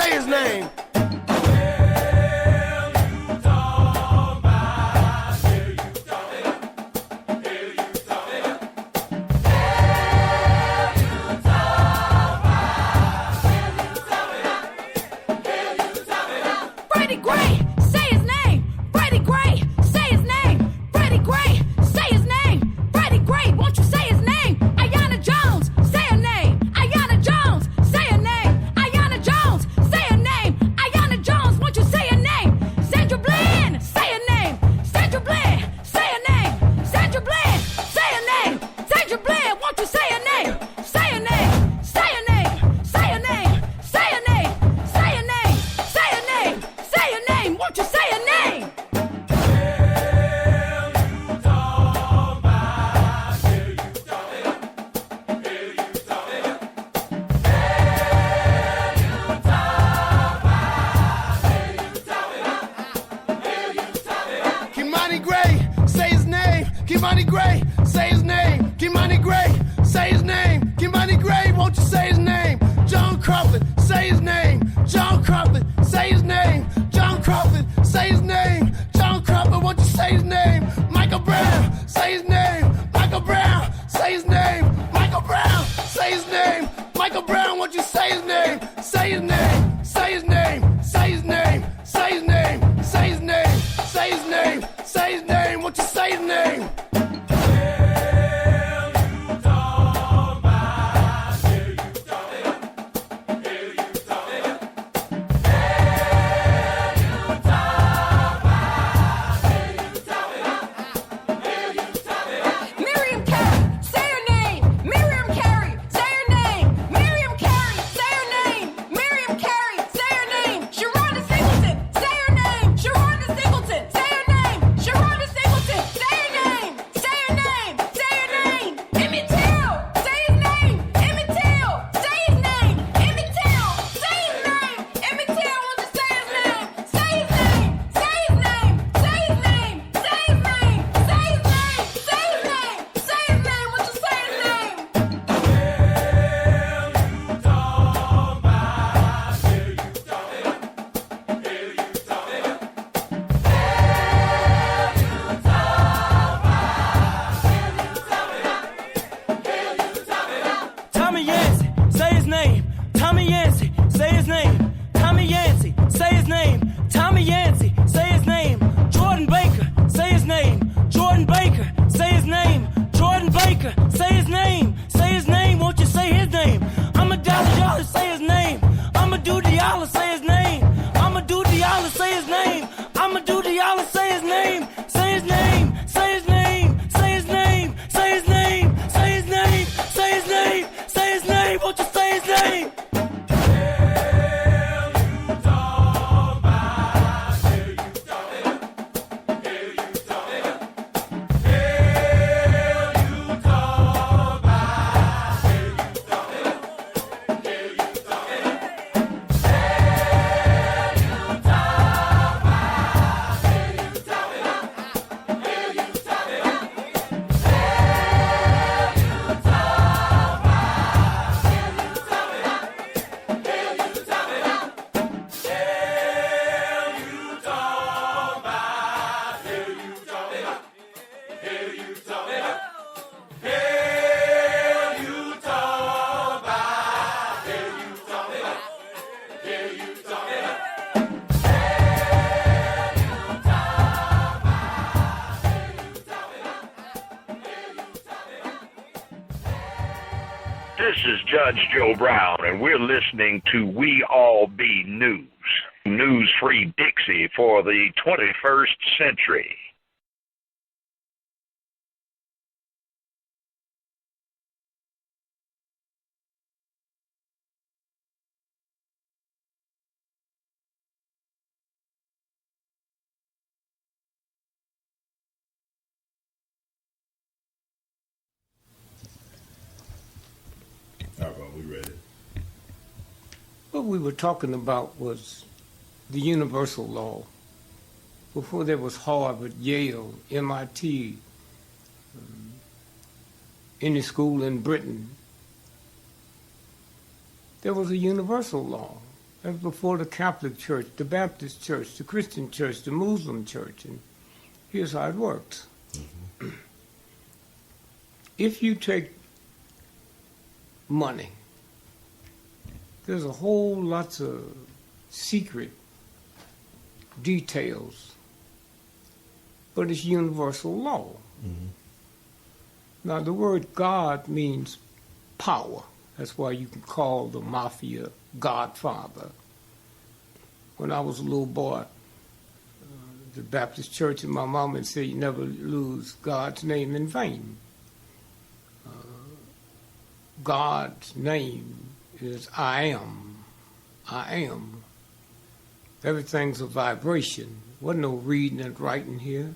say his name. This is Judge Joe Brown, and we're listening to We All Be News, News-Free Dixie for the 21st century. All right, we ready. What we were talking about was the universal law. Before there was Harvard, Yale, MIT, any school in Britain, there was a universal law. That's before the Catholic Church, the Baptist Church, the Christian Church, the Muslim Church. And here's how it works. Mm-hmm. If you take money, there's a whole lots of secret details, but it's universal law. Mm-hmm. Now, the word God means power. That's why you can call the mafia Godfather. When I was a little boy, the Baptist church and my mom would say, you never lose God's name in vain. God's name is I am. I am. Everything's a vibration. Wasn't no reading and writing here.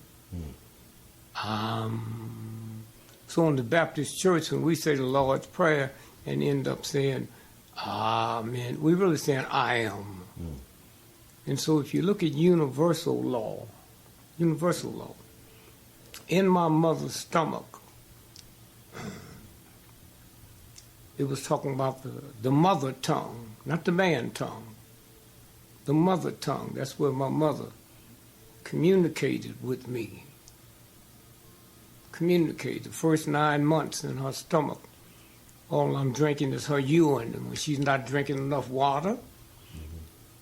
So in the Baptist church, when we say the Lord's Prayer and end up saying, Amen, we're really saying I am. And so if you look at universal law, in my mother's stomach, it was talking about the mother tongue, not the man tongue. The mother tongue, that's where my mother communicated with me. Communicated. The first 9 months in her stomach, all I'm drinking is her urine. And when she's not drinking enough water,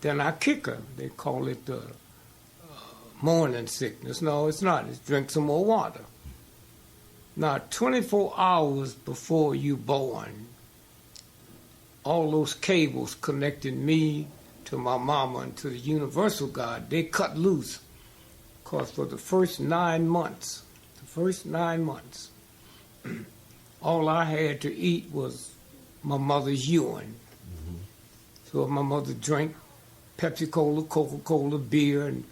then I kick her. They call it the morning sickness. No, it's not. It's drink some more water. Now, 24 hours before you born, all those cables connecting me to my mama and to the universal God, they cut loose. Because for the first 9 months, all I had to eat was my mother's urine. Mm-hmm. So if my mother drank Pepsi-Cola, Coca-Cola, beer, and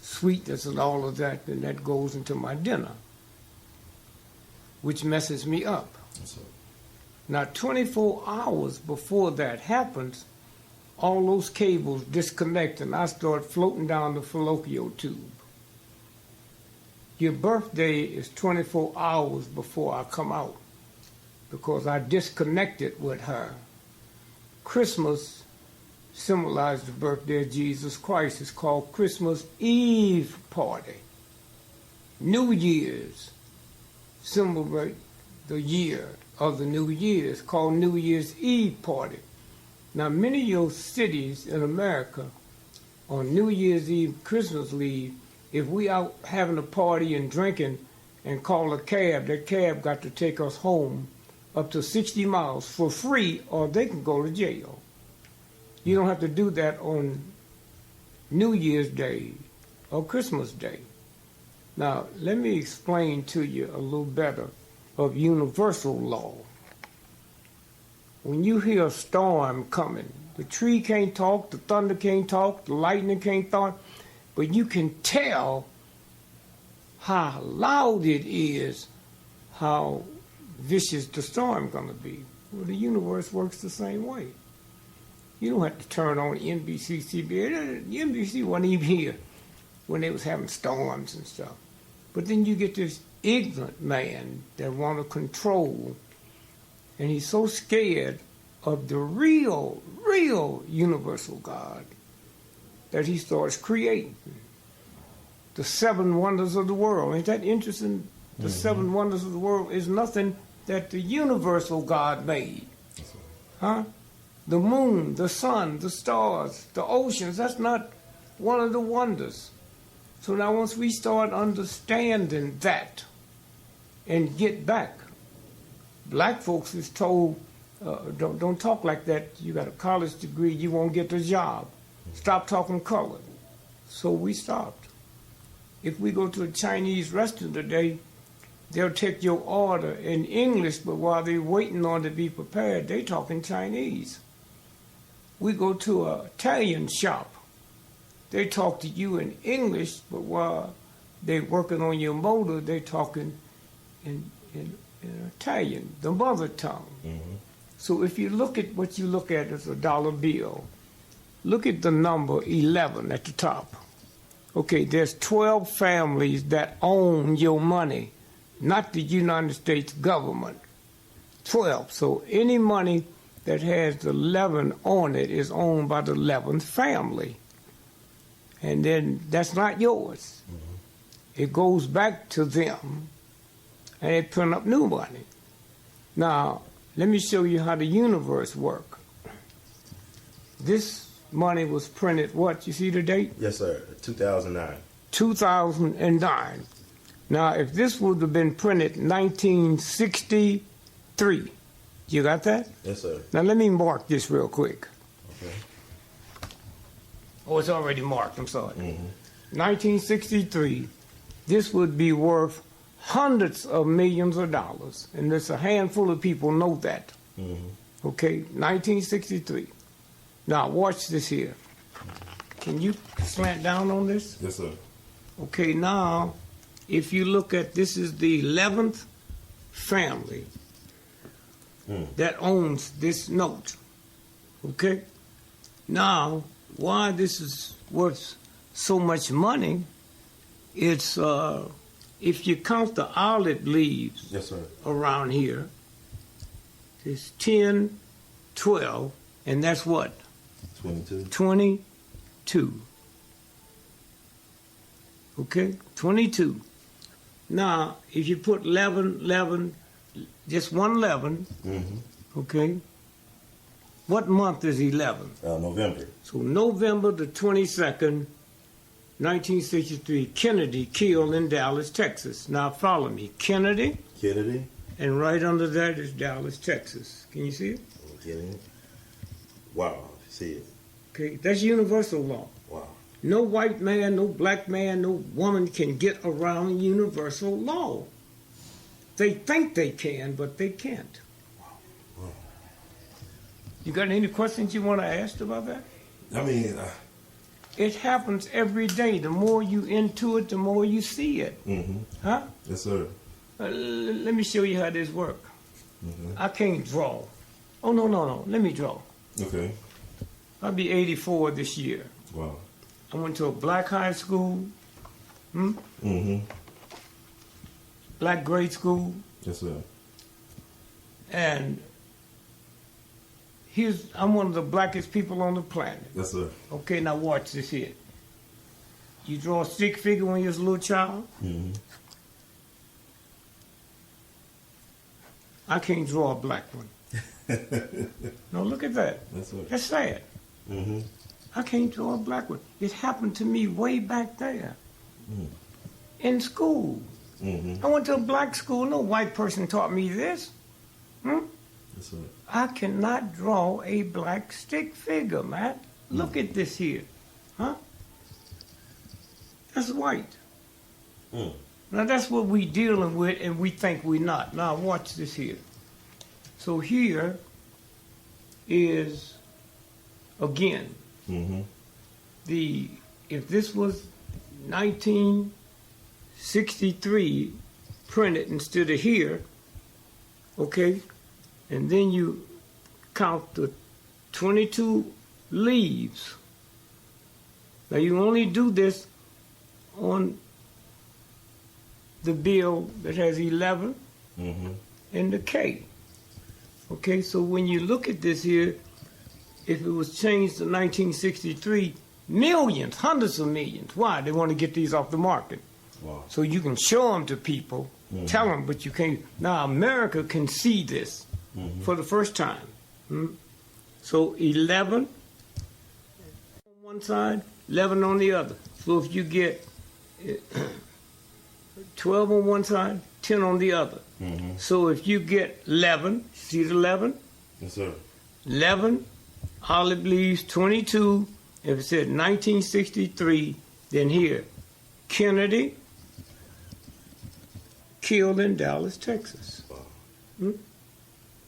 sweetness and all of that, then that goes into my dinner, which messes me up. Now, 24 hours before that happens, all those cables disconnect and I start floating down the fallopian tube. Your birthday is 24 hours before I come out because I disconnected with her. Christmas symbolizes the birthday of Jesus Christ. It's called Christmas Eve party. New Year's celebrate the year of the New Year. It's called New Year's Eve party. Now, many of your cities in America, on New Year's Eve, Christmas Eve, if we out having a party and drinking and call a cab, that cab got to take us home up to 60 miles for free or they can go to jail. You don't have to do that on New Year's Day or Christmas Day. Now, let me explain to you a little better of universal law. When you hear a storm coming, the tree can't talk, the thunder can't talk, the lightning can't talk, but you can tell how loud it is, how vicious the storm going to be. Well, the universe works the same way. You don't have to turn on NBC, CBS. The NBC wasn't even here when they was having storms and stuff. But then you get this ignorant man that want to control, and he's so scared of the real universal God that he starts creating the 7 wonders of the world. Ain't that interesting? The 7 wonders of the world is nothing that the universal God made. Huh? The moon, the sun, the stars, the oceans, that's not one of the wonders. So now once we start understanding that and get back, black folks is told, don't talk like that. You got a college degree, you won't get the job. Stop talking colored. So we stopped. If we go to a Chinese restaurant today, they'll take your order in English, but while they're waiting on it to be prepared, they talking Chinese. We go to an Italian shop, they talk to you in English, but while they're working on your motor, they're talking in Italian, the mother tongue. Mm-hmm. So if you look at what you look at as a dollar bill, look at the number 11 at the top. Okay, there's 12 families that own your money, not the United States government. 12. So any money that has the 11 on it is owned by the 11th family. And then that's not yours. It goes back to them, and they print up new money. Now, let me show you how the universe works. This money was printed, what, you see the date? Yes, sir. 2009. 2009. Now, if this would have been printed 1963, you got that? Yes, sir. Now, let me mark this real quick. Okay. Oh, it's already marked, I'm sorry. 1963, Mm-hmm. this would be worth hundreds of millions of dollars, and there's a handful of people know that. Okay, 1963. Now, watch this here. Can you slant down on this? Yes, sir. Okay, now, if you look at, this is the 11th family that owns this note. Okay? Now, why this is worth so much money, it's, if you count the olive leaves Yes, sir. around here, it's 10, 12, and that's what? 22. 22. Okay? 22. Now, if you put 11, just one 11, okay? What month is 11? November. So November the 22nd, 1963, Kennedy killed in Dallas, Texas. Now follow me. Kennedy, and right under that is Dallas, Texas. Can you see it? Kennedy. Wow. See it. Okay, that's universal law. Wow. No white man, no black man, no woman can get around universal law. They think they can, but they can't. Wow. You got any questions you want to ask about that? I mean, It happens every day. The more you into it, the more you see it. Huh? yes, sir. Let me show you how this works. I can't draw. Oh, no. Let me draw. Okay. I'll be 84 this year. Wow. I went to a black high school, black grade school, Yes, sir. and I'm one of the blackest people on the planet. Yes, sir. Okay, now watch this here. You draw a stick figure when you was a little child? I can't draw a black one. No, look at that. That's right. That's sad. I can't draw a black one. It happened to me way back there in school. I went to a black school. No white person taught me this. That's right. I cannot draw a black stick figure, man. Look at this here. Huh? That's white. Now that's what we dealing with, and we think we're not. Now watch this here. So here is, again, if this was 1963 printed instead of here, okay, and then you count the 22 leaves. Now you only do this on the bill that has 11 and the K. Okay, so when you look at this here, if it was changed to 1963, millions, hundreds of millions. Why? They want to get these off the market. Wow. So you can show them to people, tell them, but you can't. Now America can see this for the first time. So 11 on one side, 11 on the other. So if you get 12 on one side, 10 on the other. So if you get 11, see the 11? Yes, sir. 11, olive leaves, 22. If it said 1963, then here, Kennedy killed in Dallas, Texas. Wow.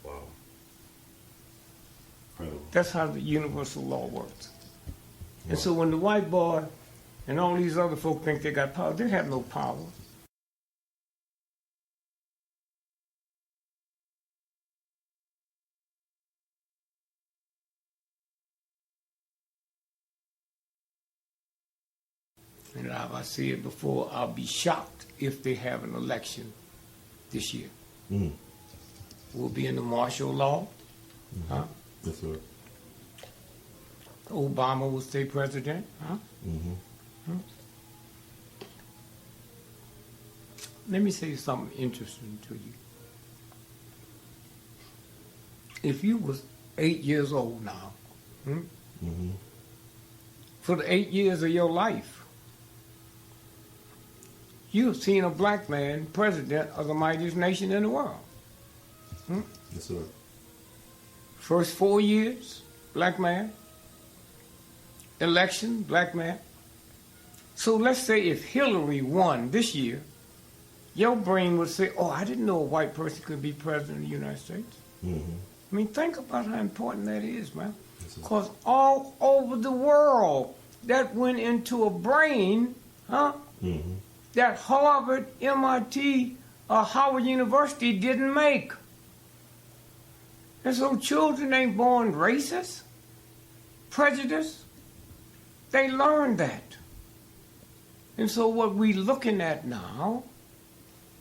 Wow. Incredible. That's how the universal law works. And so when the white boy and all these other folk think they got power, they have no power. And I see it before, I'll be shocked if they have an election this year. We'll be in the martial law. Yes, sir. Obama will stay president, huh? Mm-hmm. Let me say something interesting to you. If you was 8 years old now, Mm-hmm. for the 8 years of your life, you've seen a black man president of the mightiest nation in the world. Yes, sir. First 4 years, black man. Election, black man. So let's say if Hillary won this year, your brain would say, oh, I didn't know a white person could be president of the United States. Mm-hmm. I mean, think about how important that is, man. Yes, sir. Because all over the world, that went into a brain, Mm-hmm. that Harvard, MIT, or Howard University didn't make. And so children ain't born racist, prejudiced. They learn that. And so what we're looking at now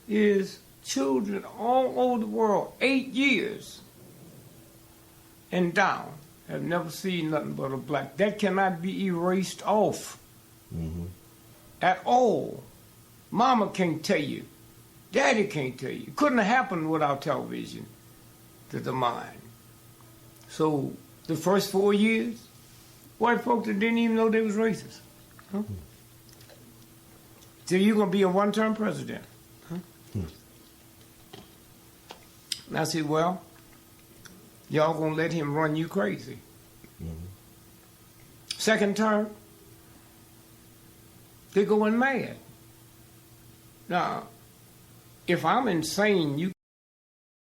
is children all over the world, 8 years and down, have never seen nothing but a black. That cannot be erased off Mm-hmm. at all. Mama can't tell you. Daddy can't tell you. It couldn't have happened without television to the mind. So the first 4 years, white folks that didn't even know they was racist. Huh? So you're going to be a one-term president. Huh? And I said, well, y'all going to let him run you crazy. Mm-hmm. Second term, they're going mad. Now, if I'm insane, you